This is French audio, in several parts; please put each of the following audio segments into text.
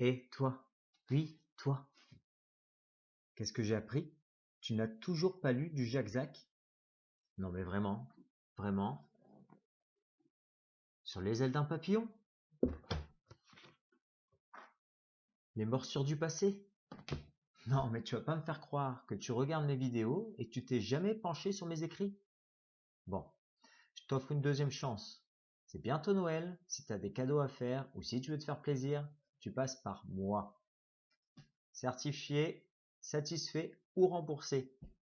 Et toi, oui, toi, qu'est-ce que j'ai appris? Tu n'as toujours pas lu du Jacques Zack? Non mais vraiment, vraiment, sur les ailes d'un papillon? Les morsures du passé? Non mais tu vas pas me faire croire que tu regardes mes vidéos et que tu t'es jamais penché sur mes écrits? Bon, je t'offre une deuxième chance. C'est bientôt Noël, si tu as des cadeaux à faire ou si tu veux te faire plaisir, tu passes par moi. Certifié, satisfait ou remboursé.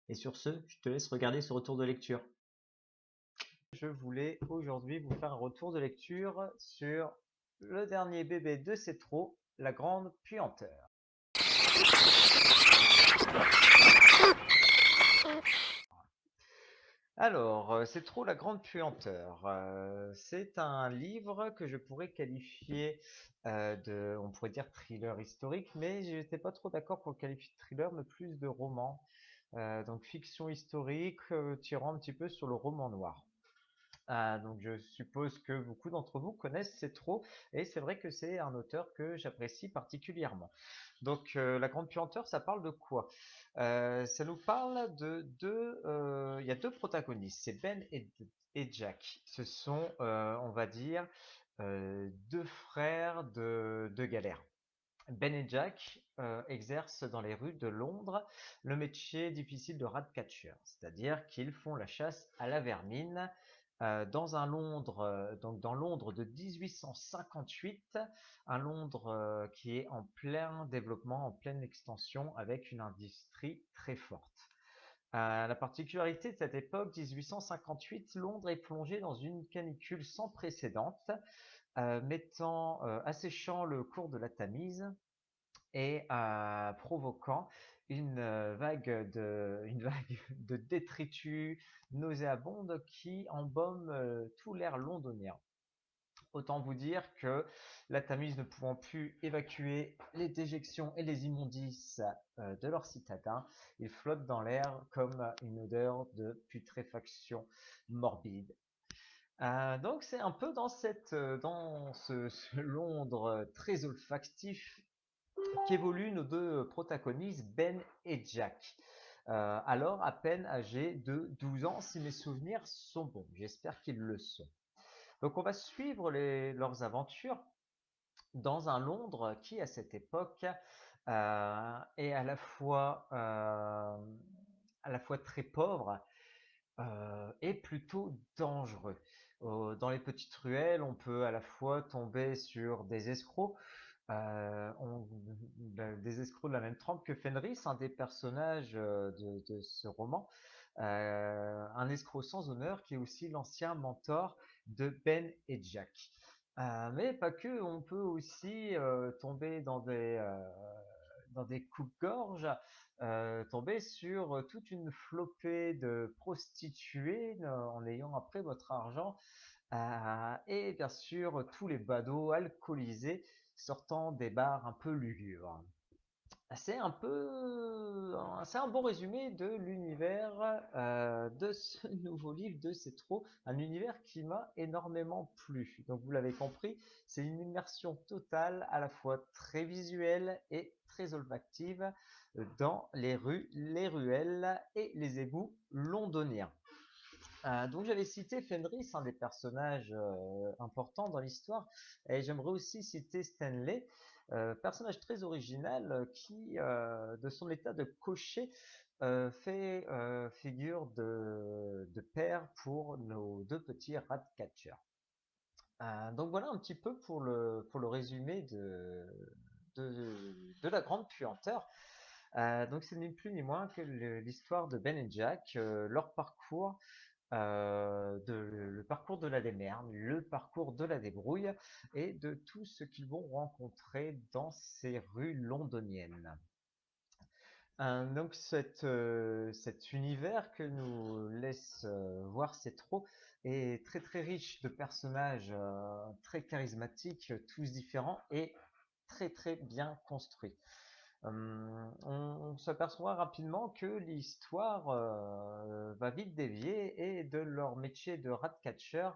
Et sur ce, je te laisse regarder ce retour de lecture. Je voulais aujourd'hui vous faire un retour de lecture sur le dernier bébé de Cétro, La Grande Puanteur. Alors, Cétro, La Grande Puanteur, c'est un livre que je pourrais qualifier on pourrait dire thriller historique, mais je n'étais pas trop d'accord pour le qualifier de thriller, mais plus de roman. Donc fiction historique tirant un petit peu sur le roman noir. Donc je suppose que beaucoup d'entre vous connaissent Cétro et c'est vrai que c'est un auteur que j'apprécie particulièrement. Donc La Grande Puanteur, ça parle de quoi? Ça nous parle il y a deux protagonistes, c'est Ben et Jack. Ce sont, on va dire, deux frères de galère. Ben et Jack exercent dans les rues de Londres le métier difficile de ratcatcher, c'est-à-dire qu'ils font la chasse à la vermine donc dans Londres de 1858, un Londres qui est en plein développement, en pleine extension, avec une industrie très forte. La particularité de cette époque, 1858, Londres est plongée dans une canicule sans précédent, asséchant le cours de la Tamise et provoquant une vague de détritus nauséabondes qui embaume tout l'air londonien. Autant vous dire que la Tamise ne pouvant plus évacuer les déjections et les immondices de leurs citadins, ils flottent dans l'air comme une odeur de putréfaction morbide. Donc c'est un peu dans ce Londres très olfactif qu'évoluent nos deux protagonistes, Ben et Jack. Alors à peine âgés de 12 ans, si mes souvenirs sont bons. J'espère qu'ils le sont. Donc on va suivre leurs aventures dans un Londres qui, à cette époque, est à la fois très pauvre et plutôt dangereux. Dans les petites ruelles, on peut à la fois tomber sur des escrocs, des escrocs de la même trempe que Fenris, un des personnages de ce roman, un escroc sans honneur qui est aussi l'ancien mentor de Ben et Jack. Mais pas que, on peut aussi tomber dans des coupes-gorge, tomber sur toute une flopée de prostituées en ayant après votre argent, et bien sûr tous les badauds alcoolisés sortant des bars un peu lugubres. C'est un bon résumé de l'univers de ce nouveau livre de Cétro, un univers qui m'a énormément plu. Donc vous l'avez compris, c'est une immersion totale, à la fois très visuelle et très olfactive dans les rues, les ruelles et les égouts londoniens. Donc j'avais cité Fenris, un des personnages importants dans l'histoire, et j'aimerais aussi citer Stanley, personnage très original qui, de son état de cocher, fait figure de père pour nos deux petits ratcatchers. Donc voilà un petit peu pour le résumé de la grande puanteur. Donc c'est ni plus ni moins que l'histoire de Ben et Jack, leur parcours, le parcours de la démerde, le parcours de la débrouille et de tout ce qu'ils vont rencontrer dans ces rues londoniennes. Donc cet univers que nous laisse voir Cétro est très très riche de personnages très charismatiques, tous différents et très très bien construits. On s'aperçoit rapidement que l'histoire va vite dévier et de leur métier de ratcatcher,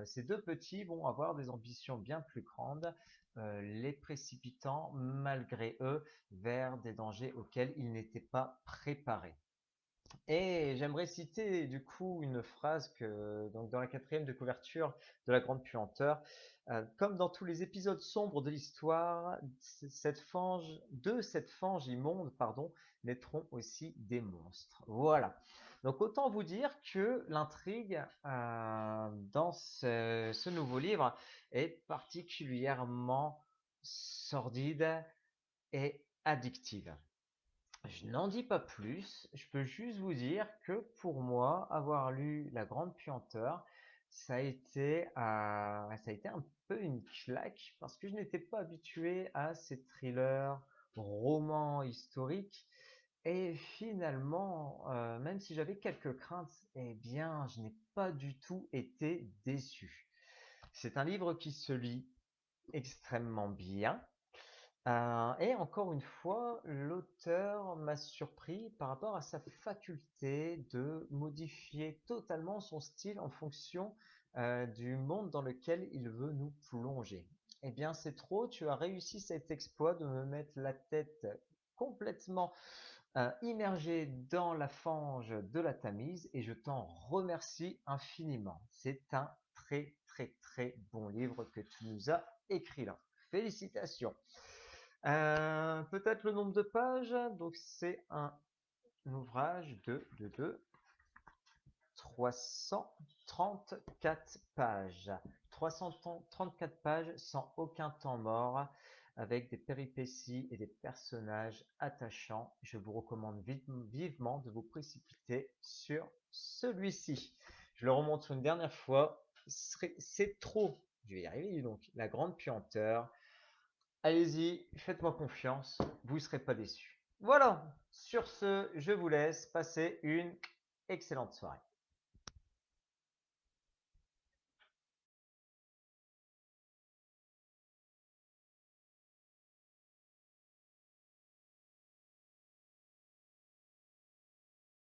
ces deux petits vont avoir des ambitions bien plus grandes, les précipitant malgré eux vers des dangers auxquels ils n'étaient pas préparés. Et j'aimerais citer du coup une phrase que donc dans la quatrième de couverture de La Grande Puanteur, comme dans tous les épisodes sombres de l'histoire, de cette fange immonde, pardon, naîtront aussi des monstres. Voilà. Donc autant vous dire que l'intrigue dans ce nouveau livre est particulièrement sordide et addictive. Je n'en dis pas plus, je peux juste vous dire que pour moi, avoir lu La Grande Puanteur, ça a été un peu une claque parce que je n'étais pas habitué à ces thrillers, romans historiques et finalement, même si j'avais quelques craintes, eh bien, je n'ai pas du tout été déçu. C'est un livre qui se lit extrêmement bien, et encore une fois, l'auteur m'a surpris par rapport à sa faculté de modifier totalement son style en fonction du monde dans lequel il veut nous plonger. Eh bien, c'est trop, tu as réussi cet exploit de me mettre la tête complètement immergée dans la fange de la Tamise et je t'en remercie infiniment. C'est un très très très bon livre que tu nous as écrit là. Félicitations. Peut-être le nombre de pages. Donc c'est un ouvrage de 334 pages. 334 pages sans aucun temps mort, avec des péripéties et des personnages attachants. Je vous recommande vivement de vous précipiter sur celui-ci. Je le remonte une dernière fois. C'est trop. Je vais y arriver donc. La Grande Puanteur. Allez-y, faites-moi confiance, vous ne serez pas déçus. Voilà, sur ce, je vous laisse passer une excellente soirée.